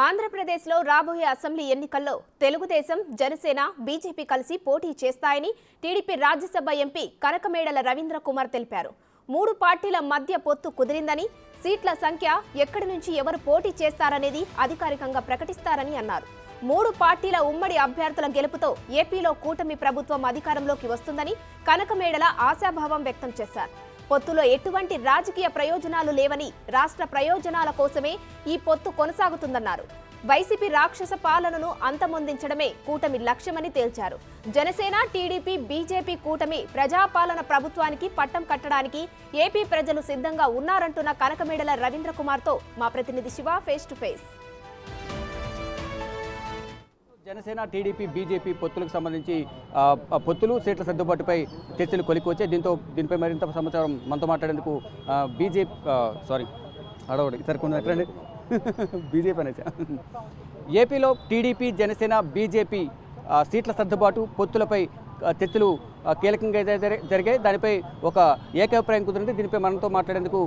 ఆంధ్రప్రదేశ్లో రాబోయే అసెంబ్లీ ఎన్నికల్లో తెలుగుదేశం, జనసేన, బీజేపీ కలిసి పోటీ చేస్తాయని టీడీపీ రాజ్యసభ ఎంపీ కనకమేడల రవీంద్ర కుమార్ తెలిపారు. 3 పార్టీల మధ్య పొత్తు కుదిరిందని, సీట్ల సంఖ్య ఎక్కడి నుంచి ఎవరు పోటీ చేస్తారనేది అధికారికంగా ప్రకటిస్తారని అన్నారు. 3 పార్టీల ఉమ్మడి అభ్యర్థుల గెలుపుతో ఏపీలో కూటమి ప్రభుత్వం అధికారంలోకి వస్తుందని కనకమేడల ఆశాభావం వ్యక్తం చేశారు. పొత్తులో ఎటువంటి రాజకీయ ప్రయోజనాలు లేవని, రాష్ట్ర ప్రయోజనాల కోసమే ఈ పొత్తు కొనసాగుతుందన్నారు. వైసీపీ రాక్షస పాలనను అంతమొందించడమే కూటమి లక్ష్యమని తేల్చారు. జనసేన, టీడీపీ, బీజేపీ కూటమి ప్రజాపాలన ప్రభుత్వానికి పట్టం కట్టడానికి ఏపీ ప్రజలు సిద్ధంగా ఉన్నారంటున్న కనకమేడల రవీంద్ర కుమార్తో మా ప్రతినిధి Siva face to face. Janasena, TDP, BJP పొత్తులకు సంబంధించి పొత్తులు, సీట్ల సర్దుబాటుపై చర్చలు కొలికి వచ్చాయి. దీనిపై మరింత సమాచారం మనతో మాట్లాడేందుకు బీజేపీ అనేసి ఏపీలో టీడీపీ, జనసేన, బీజేపీ సీట్ల సర్దుబాటు, పొత్తులపై చర్చలు కీలకంగా జరిగాయి. దానిపై ఒక ఏకాభిప్రాయం కుదిరింది. దీనిపై మనతో మాట్లాడేందుకు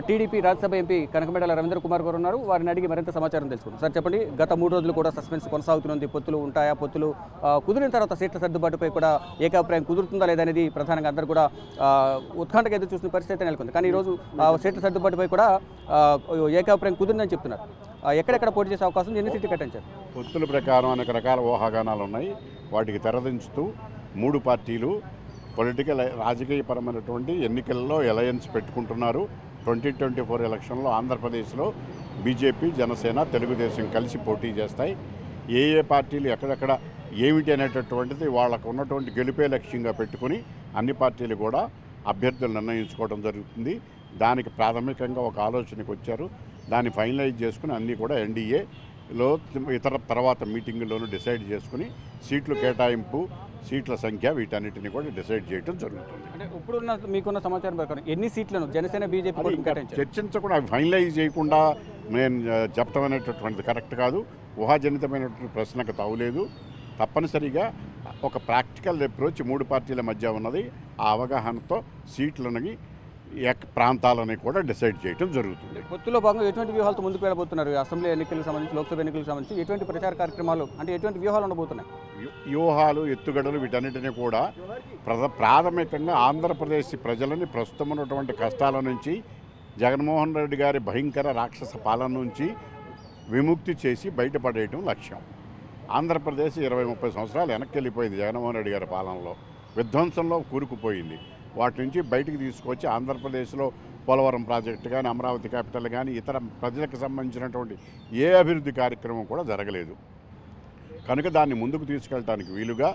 టీడీపీ రాజ్యసభ ఎంపీ కనకమేడల రవీంద్ర కుమార్ గారు ఉన్నారు. వారిని అడిగి మరింత సమాచారం తెలుసుకుంటాం. సార్ చెప్పండి, గత 3 రోజులు కూడా సస్పెన్స్ కొనసాగుతుంది. పొత్తులు ఉంటాయా, పొత్తులు కుదిరిన తర్వాత సీట్ల సర్దుబాటుపై కూడా ఏకాభిప్రాయం కుదురుతుందా లేదనేది ప్రధానంగా అందరూ కూడా ఉత్కంఠగా ఎదురు చూసిన పరిస్థితి నెలకొంది. కానీ ఈరోజు సీట్ల సర్దుబాటుపై కూడా ఏకాభిప్రాయం కుదిరిందని చెప్తున్నారు. ఎక్కడెక్కడ పోటీ చేసే అవకాశం, ఎన్ని సీట్లు కేటాయించారు? పొత్తుల ప్రకారం అనేక రకాల ఊహాగానాలు ఉన్నాయి. వాటికి తెరదించుతూ 3 పార్టీలు రాజకీయపరమైనటువంటి ఎన్నికల్లో అలయన్స్ పెట్టుకుంటున్నారు. 2024 ఎలక్షన్లో ఆంధ్రప్రదేశ్లో బీజేపీ, జనసేన, తెలుగుదేశం కలిసి పోటీ చేస్తాయి. ఏ పార్టీలు ఎక్కడెక్కడ ఏమిటి అనేటటువంటిది వాళ్ళకు ఉన్నటువంటి గెలిపే లక్ష్యంగా పెట్టుకుని అన్ని పార్టీలు కూడా అభ్యర్థులు నిర్ణయించుకోవడం జరుగుతుంది. దానికి ప్రాథమికంగా ఒక ఆలోచనకు వచ్చారు. దాన్ని ఫైనలైజ్ చేసుకుని అన్నీ కూడా ఎన్డీఏలో తర్వాత మీటింగుల్లోనూ డిసైడ్ చేసుకుని సీట్లు కేటాయింపు, సీట్ల సంఖ్య వీటన్నిటిని కూడా డిసైడ్ చేయడం జరుగుతుంది. అంటే ఇప్పుడున్న మీకున్న సమాచారం ప్రకారం ఎన్ని సీట్లను జనసేన, బీజేపీ చర్చించకుండా అవి ఫైనలైజ్ చేయకుండా నేను చెప్పడం అనేటటువంటిది కరెక్ట్ కాదు. ఊహాజనితమైనటువంటి ప్రశ్నకు తావులేదు. తప్పనిసరిగా ఒక ప్రాక్టికల్ అప్రోచ్ 3 పార్టీల మధ్య ఉన్నది. ఆ అవగాహనతో సీట్లని ప్రాంతాలని కూడా డిసైడ్ చేయడం జరుగుతుంది. పొత్తులో భాగంగా ఎటువంటి వ్యూహాలతో ముందుకు వెళ్ళబోతున్నారు? అసెంబ్లీ ఎన్నికలకు సంబంధించి, లోక్సభ ఎన్నికలకు సంబంధించి ఎటువంటి ప్రచార కార్యక్రమాలు, అంటే ఎటువంటి వ్యూహాలు ఉండబోతున్నాయి? వ్యూహాలు, ఎత్తుగడలు వీటన్నిటినీ కూడా ప్రాథమికంగా ఆంధ్రప్రదేశ్ ప్రజలని ప్రస్తుతం ఉన్నటువంటి కష్టాల నుంచి, జగన్మోహన్ రెడ్డి గారి భయంకర రాక్షస పాలన నుంచి విముక్తి చేసి బయటపడేయటం లక్ష్యం. ఆంధ్రప్రదేశ్ 20-30 సంవత్సరాలు వెనక్కి వెళ్ళిపోయింది. జగన్మోహన్ రెడ్డి గారి పాలనలో విధ్వంసంలో కూరుకుపోయింది. వాటి నుంచి బయటికి తీసుకొచ్చి ఆంధ్రప్రదేశ్లో పోలవరం ప్రాజెక్టు కానీ, అమరావతి క్యాపిటల్ కానీ, ఇతర ప్రజలకు సంబంధించినటువంటి ఏ అభివృద్ధి కార్యక్రమం కూడా జరగలేదు. కనుక దాన్ని ముందుకు తీసుకెళ్ళడానికి వీలుగా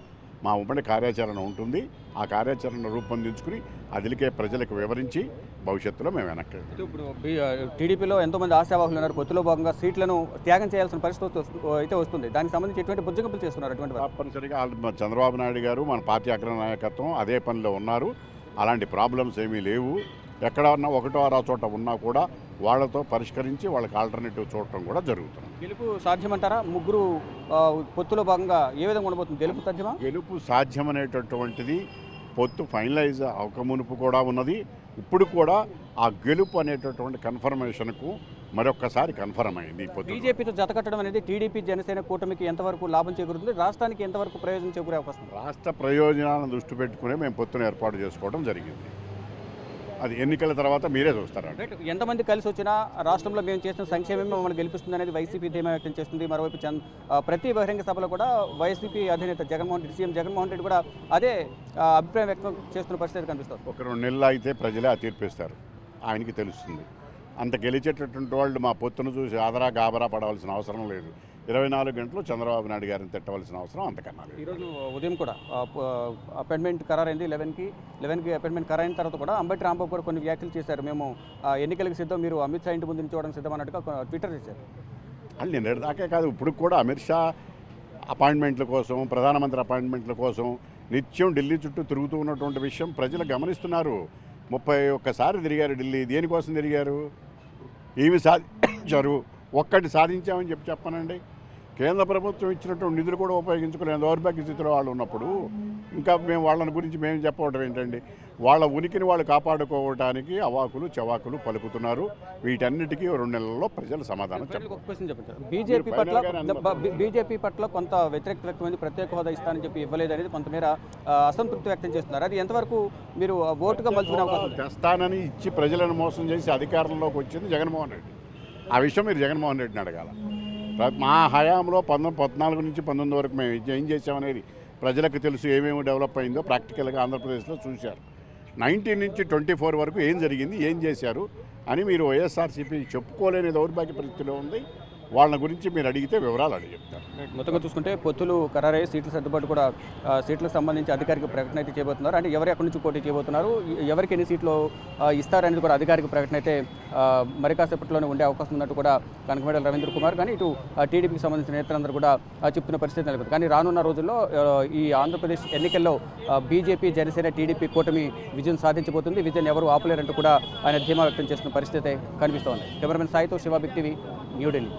మా ఉమ్మడి కార్యాచరణ ఉంటుంది. ఆ కార్యాచరణ రూపొందించుకుని అదిలికే ప్రజలకు వివరించి భవిష్యత్తులో మేము వెనక్కి. ఇప్పుడు టీడీపీలో ఎంతోమంది ఆశావాహులు ఉన్నారు. పొత్తులో భాగంగా సీట్లను త్యాగం చేయాల్సిన పరిస్థితి అయితే వస్తుంది. దానికి సంబంధించి ఎటువంటి బుజ్జగింపులు చేస్తున్నారు? అటువంటి తప్పనిసరిగా చంద్రబాబు నాయుడు గారు, మన పార్టీ అగ్ర నాయకత్వం అదే పనిలో ఉన్నారు. అలాంటి ప్రాబ్లమ్స్ ఏమీ లేవు. ఎక్కడ ఉన్నా ఒకటో అరా చోట ఉన్నా కూడా వాళ్ళతో పరిష్కరించి వాళ్ళకి ఆల్టర్నేటివ్ చూడటం కూడా జరుగుతుంది. గెలుపు సాధ్యమంటారా? 3 పొత్తులో భాగంగా ఏ విధంగా ఉండబోతుంది? గెలుపు సాధ్యమా? గెలుపు సాధ్యమనేటటువంటిది పొత్తు ఫైనలైజ్ అవకమునుపు కూడా ఉన్నది. ఇప్పుడు కూడా ఆ గెలుపు అనేటటువంటి కన్ఫర్మేషన్కు మరొక్కసారి కన్ఫర్మ్ అయింది. బీజేపీతో జతకట్టడం అనేది టీడీపీ, జనసేన కూటమికి ఎంతవరకు లాభం చేకూరుతుంది? రాష్ట్రానికి ఎంతవరకు ప్రయోజనం చేకూరే అవకాశం? రాష్ట్ర ప్రయోజనాలను దృష్టి పెట్టుకునే మేము పొత్తును ఏర్పాటు చేసుకోవడం జరిగింది. అది ఎన్నికల తర్వాత మీరే చూస్తారు. ఎంతమంది కలిసి వచ్చినా రాష్ట్రంలో మేము చేసిన సంక్షేమం మమ్మల్ని గెలిపిస్తుంది అనేది వైసీపీ ధీమా వ్యక్తం చేస్తుంది. మరోవైపు ప్రతి బహిరంగ సభలో కూడా వైసీపీ అధినేత సీఎం జగన్మోహన్ రెడ్డి కూడా అదే అభిప్రాయం వ్యక్తం చేస్తున్న పరిస్థితి కనిపిస్తుంది. 1-2 నెలలు అయితే ప్రజలే ఆ తీర్పిస్తారు. ఆయనకి తెలుస్తుంది. అంత గెలిచేటటువంటి వాళ్ళు మా పొత్తును చూసి ఆదరా గాబరా పడవలసిన అవసరం లేదు. 24 గంటలు చంద్రబాబు నాయుడు గారిని తిట్టవలసిన అవసరం అంతకన్నా లేదు. ఈరోజు ఉదయం కూడా అపాయింట్మెంట్ ఖరారైంది. 11కి అపాయింట్మెంట్ ఖరారైన తర్వాత కూడా అంబటి రాంబాబు కూడా కొన్ని వ్యాఖ్యలు చేశారు. మేము ఎన్నికలకు సిద్ధం, మీరు అమిత్ షా ఇంటి ముందు నిల్చోవడానికి సిద్ధం అన్నట్టుగా ట్విట్టర్ చేశారు. అది నిన్నటిదాకే కాదు, ఇప్పుడు కూడా అమిత్ షా అపాయింట్మెంట్ల కోసం, ప్రధానమంత్రి అపాయింట్మెంట్ల కోసం నిత్యం ఢిల్లీ చుట్టూ తిరుగుతూ ఉన్నటువంటి విషయం ప్రజలు గమనిస్తున్నారు. 31 సార్లు తిరిగారు ఢిల్లీ. దేనికోసం తిరిగారు? ఏమి సాధించారు? ఒక్కటి సాధించామని చెప్పానండి. కేంద్ర ప్రభుత్వం ఇచ్చినటువంటి నిధులు కూడా ఉపయోగించుకునే దౌర్భాగ్య స్థితిలో వాళ్ళు ఉన్నప్పుడు ఇంకా మేము వాళ్ళని గురించి మేము చెప్పవడం ఏంటండి? వాళ్ళ ఉనికిని వాళ్ళు కాపాడుకోవడానికి అవాకులు చవాకులు పలుకుతున్నారు. వీటన్నిటికీ 2 నెలల్లో ప్రజలు సమాధానం చెప్పారు. ఒక క్వశ్చన్ చెప్పండి సార్. బీజేపీ పట్ల కొంత వ్యతిరేకత వ్యక్తమైంది, ప్రత్యేక హోదా ఇస్తానని చెప్పి ఇవ్వలేదు అనేది కొంతమేర అసంతృప్తి వ్యక్తం చేస్తున్నారు. అది ఎంతవరకు మీరు ఓటుగా మలుచుకునే అవకాశం ఉంది? తెస్తానని ఇచ్చి ప్రజలను మోసం చేసి అధికారంలోకి వచ్చింది జగన్మోహన్ రెడ్డి. ఆ విషయం మీరు జగన్మోహన్ రెడ్డిని అడగాల. మా హయాంలో 14 నుంచి 19 వరకు మేము ఏం చేసామనేది ప్రజలకు తెలుసు. ఏమేమి డెవలప్ అయిందో ప్రాక్టికల్గా ఆంధ్రప్రదేశ్లో చూశారు. 19 నుంచి 24 వరకు ఏం జరిగింది, ఏం చేశారు అని మీరు వైఎస్ఆర్సీపీ చెప్పుకోలేని దౌర్భాగ్య పరిస్థితిలో ఉంది. వాళ్ళ గురించి మీరు అడిగితే వివరాలు అడిగి చెప్తారు. మొత్తంగా చూసుకుంటే పొత్తులు ఖరారయ్యే సీట్ల సర్దుబాటు కూడా సీట్లకు సంబంధించి అధికారిక ప్రకటన అయితే చేయబోతున్నారు. అంటే ఎవరు ఎక్కడి నుంచి పోటీ చేయబోతున్నారు, ఎవరికి ఎన్ని సీట్లు ఇస్తారనేది కూడా అధికారిక ప్రకటన అయితే మరి కాసేపట్లోనే ఉండే అవకాశం ఉన్నట్టు కూడా కనకమేడల రవీంద్ర కుమార్ కానీ ఇటు టీడీపీకి సంబంధించిన నేతలందరూ కూడా చెప్తున్న పరిస్థితి నెలకొంది. కానీ రానున్న రోజుల్లో ఈ ఆంధ్రప్రదేశ్ ఎన్నికల్లో బీజేపీ, జనసేన, టీడీపీ కూటమి విజయం సాధించబోతుంది. విజయం ఎవరు ఆపలేరంటూ కూడా ఆయన ధీమా వ్యక్తం చేస్తున్న పరిస్థితి కనిపిస్తోంది. కెమెరామెన్ సాయితో శివ బిగ్ టీవీ, న్యూఢిల్లీ.